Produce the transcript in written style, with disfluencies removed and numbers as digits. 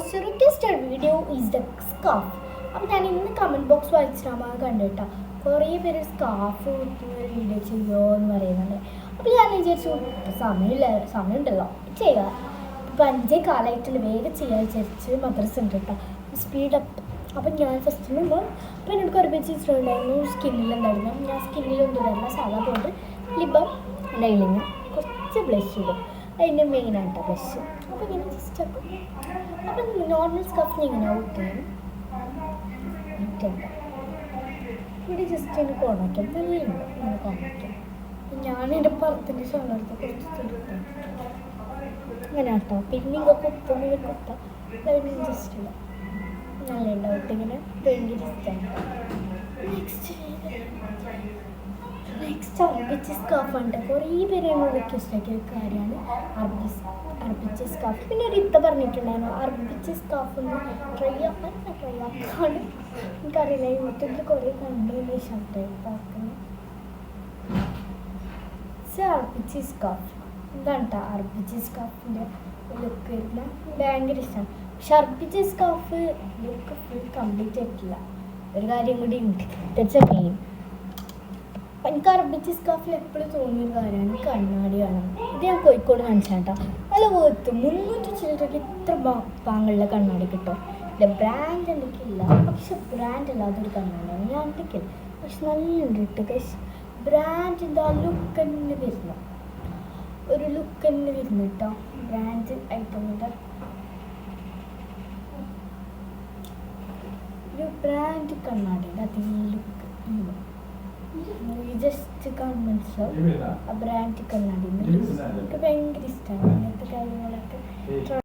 most requested video is the scarf. അപ്പോൾ ഞാൻ ഇന്ന് കമൻറ്റ് ബോക്സ് വായിച്ചിട്ടാകുമ്പോൾ കണ്ടിട്ടാ കുറേ പേര് സ്കാർഫ് കുത്തുന്ന വീഡിയോ ചെയ്യുമോ എന്ന് പറയുന്നുണ്ട്. അപ്പോൾ ഞാൻ വിചാരിച്ചു സമയമുണ്ടല്ലോ ചെയ്യുക. ഇപ്പോൾ 5 കാലമായിട്ടുള്ള വേഗം ചെയ്യാൻ വിചാരിച്ച് മദ്രസ ഉണ്ട് കേട്ടോ, സ്പീഡപ്പ്. അപ്പം ഞാൻ ഫസ്റ്റ് നിന്നുമ്പോൾ അപ്പോൾ എന്നോട് കുറേ പേര് ചെയ്തിട്ടുണ്ടായിരുന്നു സ്കിന്നിലുണ്ടായിരുന്നു. ഞാൻ സ്കിന്നിലൊന്നും ഇടാറില്ല, സാധാ പോയിട്ട് ലിബം ഡൈലിങ് കുറച്ച് ബ്ലഷ് ഇടും, അതിൻ്റെ മെയിനായിട്ടാണ് ബ്ലഷ്. അപ്പോൾ ഇങ്ങനെ ജസ്റ്റ് അപ്പം നോർമൽ സ്കാർഫ് ഇങ്ങനെ ഊട്ടാൻ ഇവിടെ ജസ്റ്റ് എനിക്ക് ഉണക്കാം, നല്ലുണ്ട് ഇങ്ങനെ ഉണക്കാം. ഞാനെൻ്റെ പുറത്തിൻ്റെ ഷോളെടുത്ത് കുറച്ച് ചെറുപ്പം അങ്ങനെ കേട്ടോ. പിന്നെ ഇങ്ങനെ കുത്തുമ്പോൾ കുത്താം, ജസ്റ്റ് ഇല്ല നല്ല ഉണ്ടാവും ഇങ്ങനെ ഭയങ്കര ഇഷ്ടമാണ്. നെക്സ്റ്റ് അർപ്പിച്ച സ്കാർഫ് ഉണ്ട്. കുറേ പേര് എന്നോട് റിക്വസ്റ്റ് ആക്കിയ കാര്യമാണ് അർപ്പിച്ച സ്കാർഫ്. പിന്നെ ഒരു പറഞ്ഞിട്ടുണ്ടായിരുന്നു അർപ്പിച്ച സ്കാർഫ് ഒന്ന് ട്രൈ ആക്കാണ്. എനിക്കറിയില്ല, യൂട്യൂബിൽ കുറേ കണ്ടു ഷർട്ടാക്കുന്നത്. അർപ്പിച്ച സ്കാർഫ് എന്താണ് കേട്ടോ. അർപ്പിച്ച സ്കാർഫിൻ്റെ ലുക്ക് വരുന്ന ഭയങ്കര ഇഷ്ടമാണ്. പക്ഷെ അർപ്പിച്ച സ്കാർഫ് ലുക്ക് ഫുൾ കംപ്ലീറ്റ് ആയിട്ടില്ല. ഒരു കാര്യം കൂടി ഉണ്ട്, ദാറ്റ്സ് എ മെയിൻ. എനിക്ക് അർപ്പിച്ച സ്കാർഫിൽ എപ്പോഴും തോന്നിയൊരു കാര്യമാണ് കണ്ണാടി കാണാൻ. ഇത് ഞാൻ കോഴിക്കോട് കാണിച്ചാൽ കേട്ടോ, നല്ല വേർത്ത് 300 ചില്ലറയ്ക്ക് ഇത്ര പാങ്ങുള്ള കണ്ണാടി കിട്ടും. ഇല്ല ബ്രാൻഡ് എനിക്കില്ല, പക്ഷെ ബ്രാൻഡ് അല്ലാതൊരു കണ്ണാടിയാണ് ഞാൻ ഉണ്ടെങ്കിൽ. പക്ഷെ നല്ലുണ്ട് കേട്ടോ പക്ഷെ ബ്രാൻഡിൻ്റെ ആ ലുക്ക് തന്നെ വരുന്നു, ഒരു ലുക്ക് തന്നെ വരുന്നു കേട്ടോ. ബ്രാൻഡ് ഐറ്റമിൻ്റെ ഒരു ബ്രാൻഡ് കണ്ണാടിയുടെ അതേ ലുക്ക് ജസ്റ്റ് കാണാൻ മനസ്സിലാവും. ആ ബ്രാൻഡ് കണ്ണാടി എനിക്ക് ഭയങ്കര ഇഷ്ടമാണ്. അങ്ങനത്തെ കാര്യങ്ങളൊക്കെ